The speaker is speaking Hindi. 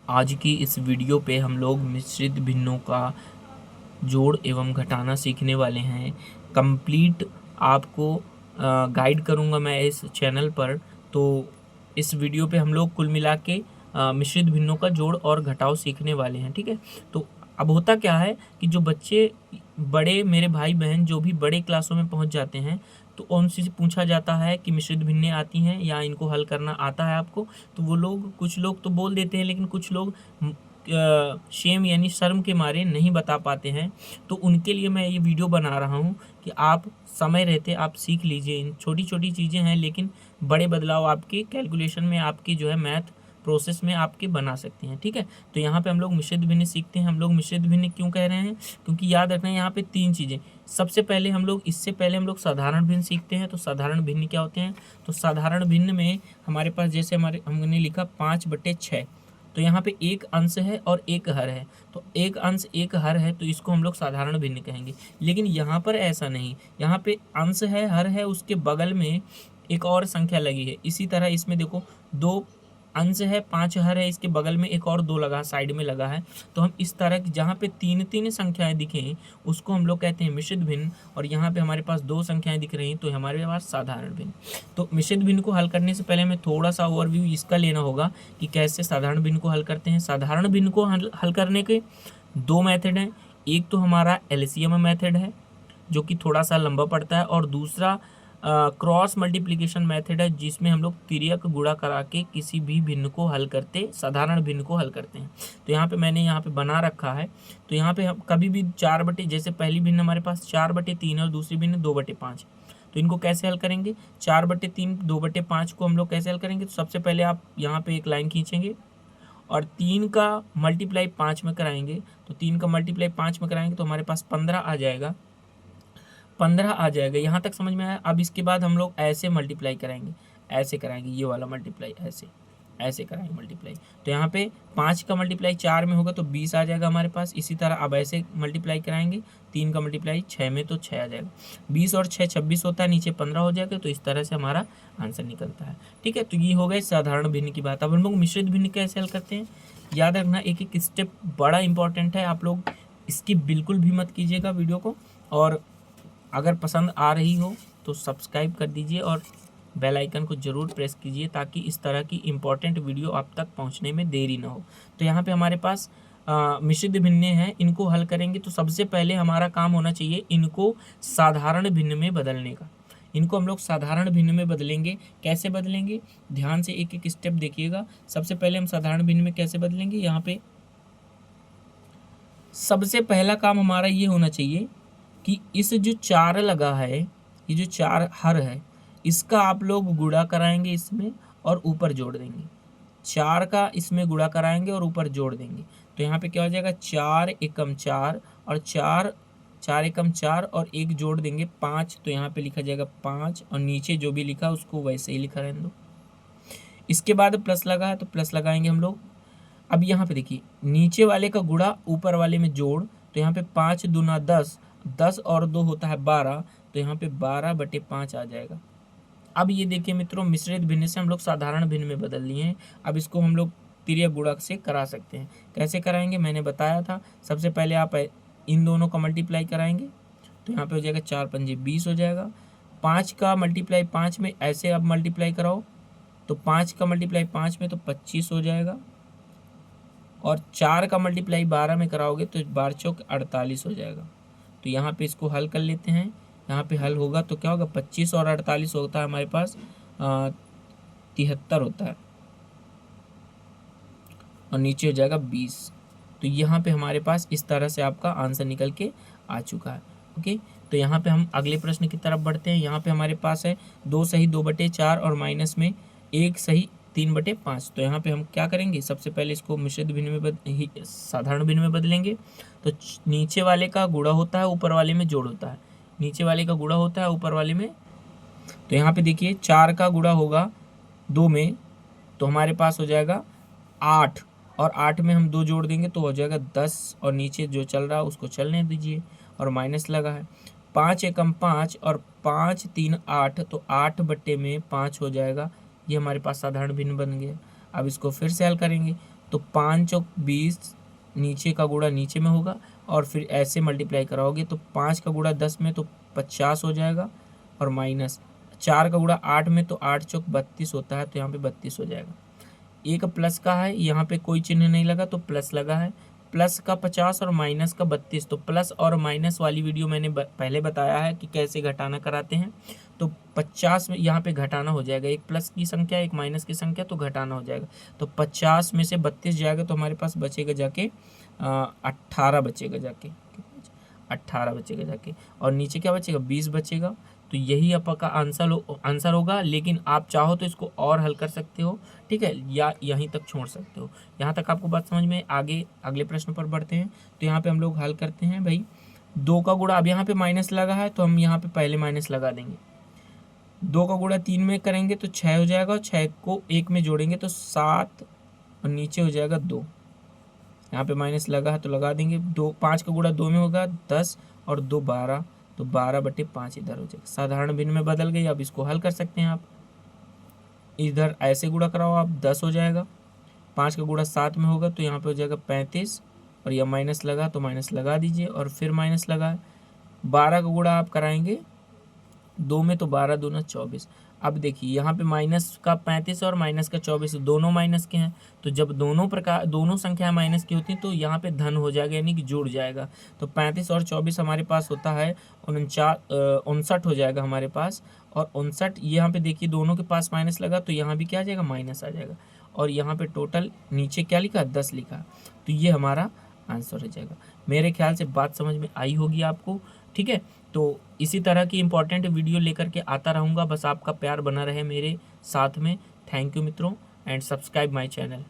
आज की इस वीडियो पे हम लोग मिश्रित भिन्नों का जोड़ एवं घटाना सीखने वाले हैं। कंप्लीट आपको गाइड करूंगा मैं इस चैनल पर। तो इस वीडियो पे हम लोग कुल मिला के मिश्रित भिन्नों का जोड़ और घटाव सीखने वाले हैं, ठीक है। तो अब होता क्या है कि जो बच्चे बड़े, मेरे भाई बहन जो भी बड़े क्लासों में पहुंच जाते हैं, तो उनसे पूछा जाता है कि मिश्रित भिन्नें आती हैं या इनको हल करना आता है आपको। तो वो लोग, कुछ लोग तो बोल देते हैं, लेकिन कुछ लोग शेम यानी शर्म के मारे नहीं बता पाते हैं। तो उनके लिए मैं ये वीडियो बना रहा हूँ कि आप समय रहते आप सीख लीजिए। इन छोटी छोटी चीज़ें हैं, लेकिन बड़े बदलाव आपके कैलकुलेशन में, आपकी जो है मैथ प्रोसेस में आपके बना सकते हैं, ठीक है। तो यहाँ पे हम लोग मिश्रित भिन्न सीखते हैं। हम लोग मिश्रित भिन्न क्यों कह रहे हैं? क्योंकि याद रखना है यहाँ पे तीन चीज़ें। सबसे पहले हम लोग, इससे पहले हम लोग साधारण भिन्न सीखते हैं। तो साधारण भिन्न क्या होते हैं? तो साधारण भिन्न में हमारे पास, जैसे हमने लिखा 5/6, तो यहाँ पे एक अंश है और एक हर है। तो एक अंश एक हर है, तो इसको हम लोग साधारण भिन्न कहेंगे। लेकिन यहाँ पर ऐसा नहीं, यहाँ पे अंश है, हर है, उसके बगल में एक और संख्या लगी है। इसी तरह इसमें देखो, 2 अंश है, 5 हर है, इसके बगल में एक और 2 लगा है, साइड में लगा है। तो हम इस तरह की, जहाँ पे 3-3 संख्याएं दिखें उसको हम लोग कहते हैं मिश्रित भिन्न, और यहाँ पे हमारे पास 2 संख्याएं दिख रही हैं तो हमारे पास साधारण भिन्न। तो मिश्रित भिन्न को हल करने से पहले हमें थोड़ा सा ओवरव्यू इसका लेना होगा कि कैसे साधारण भिन्न को हल करते हैं। साधारण भिन्न को हल करने के 2 मेथड हैं। एक तो हमारा एलसीएम मेथड है, जो कि थोड़ा सा लंबा पड़ता है, और दूसरा क्रॉस मल्टीप्लिकेशन मेथड है, जिसमें हम लोग तिर्यक गुणा करा के किसी भी भिन्न को हल करते, साधारण भिन्न को हल करते हैं। तो यहाँ पे मैंने यहाँ पे बना रखा है। तो यहाँ पे हम कभी भी 4 जैसे पहली भिन्न हमारे पास 4/3 है और दूसरी भिन्न 2/5। तो इनको कैसे हल करेंगे? 4/3 2/5 को हम लोग कैसे हल करेंगे? तो सबसे पहले आप यहाँ पे एक लाइन खींचेंगे और 3 का मल्टीप्लाई 5 में कराएंगे। तो 3 का मल्टीप्लाई 5 में कराएंगे तो हमारे पास 15 आ जाएगा। 15 आ जाएगा, यहाँ तक समझ में आया। अब इसके बाद हम लोग ऐसे मल्टीप्लाई कराएंगे, ऐसे कराएंगे, ये वाला मल्टीप्लाई ऐसे ऐसे कराएंगे मल्टीप्लाई। तो यहाँ पे 5 का मल्टीप्लाई 4 में होगा तो 20 आ जाएगा हमारे पास। इसी तरह अब ऐसे मल्टीप्लाई कराएंगे, 3 का मल्टीप्लाई 6 में तो 6 आ जाएगा। 20 और 6 26 होता है, नीचे 15 हो जाएगा। तो इस तरह से हमारा आंसर निकलता है, ठीक है। तो ये हो गए साधारण भिन्न की बात। अब हम लोग मिश्रित भिन्न कैसे हल करते हैं, याद रखना, एक एक स्टेप बड़ा इंपॉर्टेंट है। आप लोग इसकी बिल्कुल भी मत कीजिएगा वीडियो को, और अगर पसंद आ रही हो तो सब्सक्राइब कर दीजिए और बेल आइकन को ज़रूर प्रेस कीजिए, ताकि इस तरह की इम्पॉर्टेंट वीडियो आप तक पहुंचने में देरी ना हो। तो यहाँ पे हमारे पास मिश्रित भिन्न हैं, इनको हल करेंगे। तो सबसे पहले हमारा काम होना चाहिए इनको साधारण भिन्न में बदलने का। इनको हम लोग साधारण भिन्न में बदलेंगे। कैसे बदलेंगे? ध्यान से एक एक स्टेप देखिएगा। सबसे पहले हम साधारण भिन्न में कैसे बदलेंगे, यहाँ पे सबसे पहला काम हमारा ये होना चाहिए कि इस जो 4 लगा है, ये जो 4 हर है, इसका आप लोग गुणा कराएंगे इसमें और ऊपर जोड़ देंगे। 4 का इसमें गुणा कराएंगे और ऊपर जोड़ देंगे। तो यहाँ पे क्या हो जाएगा, 4 एकम 4 और 4 एकम 4 और 1 जोड़ देंगे 5। तो यहाँ पे लिखा जाएगा 5, और नीचे जो भी लिखा उसको वैसे ही लिखा रहने दो। इसके बाद प्लस लगा है तो प्लस लगाएंगे हम लोग। अब यहाँ पे देखिए, नीचे वाले का गुणा ऊपर वाले में जोड़। तो यहाँ पे 5 दूना 10, 10 और 2 होता है 12। तो यहाँ पे 12/5 आ जाएगा। अब ये देखिए मित्रों, मिश्रित भिन्न से हम लोग साधारण भिन्न में बदल लिए हैं। अब इसको हम लोग तिर्यक गुणक से करा सकते हैं। कैसे कराएंगे मैंने बताया था। सबसे पहले आप इन दोनों का मल्टीप्लाई कराएंगे, तो यहाँ पे हो जाएगा 4 पंजे 20 हो जाएगा। 5 का मल्टीप्लाई 5 में ऐसे अब मल्टीप्लाई कराओ, तो 5 का मल्टीप्लाई 5 में तो 25 हो जाएगा, और 4 का मल्टीप्लाई 12 में कराओगे तो 12 चौक 48 हो जाएगा। तो यहाँ पे इसको हल कर लेते हैं। यहाँ पे हल होगा तो क्या होगा, 25 और 48 होता है हमारे पास 73 होता है, और नीचे हो जाएगा 20। तो यहाँ पे हमारे पास इस तरह से आपका आंसर निकल के आ चुका है। ओके, तो यहाँ पे हम अगले प्रश्न की तरफ बढ़ते हैं। यहाँ पे हमारे पास है 2 सही 2/4 और माइनस में 1 सही 3/5। तो यहाँ पे हम क्या करेंगे, सबसे पहले इसको मिश्रित भिन्न में साधारण भिन्न में बदलेंगे। तो नीचे वाले का गुणा होता है, ऊपर वाले में जोड़ होता है। नीचे वाले का गुणा होता है, ऊपर वाले में। तो यहाँ पे देखिए 4 का गुणा होगा 2 में, तो हमारे पास हो जाएगा 8, और 8 में हम 2 जोड़ देंगे तो हो जाएगा 10, और नीचे जो चल रहा है उसको चलने दीजिए, और माइनस लगा है। 5 एकम 5 और 5 3 8, तो 8/5 हो जाएगा। ये हमारे पास साधारण भिन्न बन गया। अब इसको फिर से हल करेंगे। तो 5 चौक 20, नीचे का गुणा नीचे में होगा और फिर ऐसे मल्टीप्लाई कराओगे तो 5 का गुणा 10 में तो 50 हो जाएगा और माइनस 4 का गुणा 8 में तो 8 चौक 32 होता है, तो यहाँ पे 32 हो जाएगा। एक प्लस का है, यहाँ पे कोई चिन्ह नहीं लगा तो प्लस लगा है, प्लस का 50 और माइनस का 32। तो प्लस और माइनस वाली वीडियो मैंने पहले बताया है कि कैसे घटाना कराते हैं। तो 50 में यहाँ पे घटाना हो जाएगा, एक प्लस की संख्या एक माइनस की संख्या, तो घटाना हो जाएगा। तो 50 में से 32 जाएगा तो हमारे पास बचेगा जाके 18 बचेगा जाके, 18 बचेगा जाके, और नीचे क्या बचेगा 20 बचेगा। तो यही आपका आंसर होगा। लेकिन आप चाहो तो इसको और हल कर सकते हो, ठीक है, या यहीं तक छोड़ सकते हो। यहाँ तक आपको बात समझ में, आगे अगले प्रश्न पर बढ़ते हैं। तो यहाँ पे हम लोग हल करते हैं भाई। 2 का गुणा, अब यहाँ पे माइनस लगा है तो हम यहाँ पे पहले माइनस लगा देंगे। 2 का गुणा 3 में करेंगे तो 6 हो जाएगा, और 6 को 1 में जोड़ेंगे तो 7 और नीचे हो जाएगा 2। यहाँ पे माइनस लगा है तो लगा देंगे। 5 का गुणा 2 में होगा 10 और 2 12, तो 12/5 इधर हो जाएगा। साधारण भिन्न में बदल गई। अब इसको हल कर सकते हैं आप, इधर ऐसे गुणा कराओ आप 10 हो जाएगा। 5 का गुणा 7 में होगा तो यहाँ पे हो जाएगा 35, और यह माइनस लगा तो माइनस लगा दीजिए और फिर माइनस लगा। 12 का गुणा आप कराएंगे 2 में तो 12 दूना 24। अब देखिए यहाँ पे माइनस का 35 और माइनस का 24 दोनों माइनस के हैं, तो जब दोनों संख्याएं माइनस की होती हैं तो यहाँ पे धन हो जाएगा, यानी कि जुड़ जाएगा। तो 35 और 24 हमारे पास होता है 59 हो जाएगा हमारे पास। और 59 यहाँ पे देखिए दोनों के पास माइनस लगा तो यहाँ भी क्या आ जाएगा, माइनस आ जाएगा। और यहाँ पे टोटल नीचे क्या लिखा, 10 लिखा, तो ये हमारा आंसर हो जाएगा। मेरे ख्याल से बात समझ में आई होगी आपको, ठीक है। तो इसी तरह की इंपॉर्टेंट वीडियो लेकर के आता रहूँगा, बस आपका प्यार बना रहे मेरे साथ में। थैंक यू मित्रों, एंड सब्सक्राइब माय चैनल।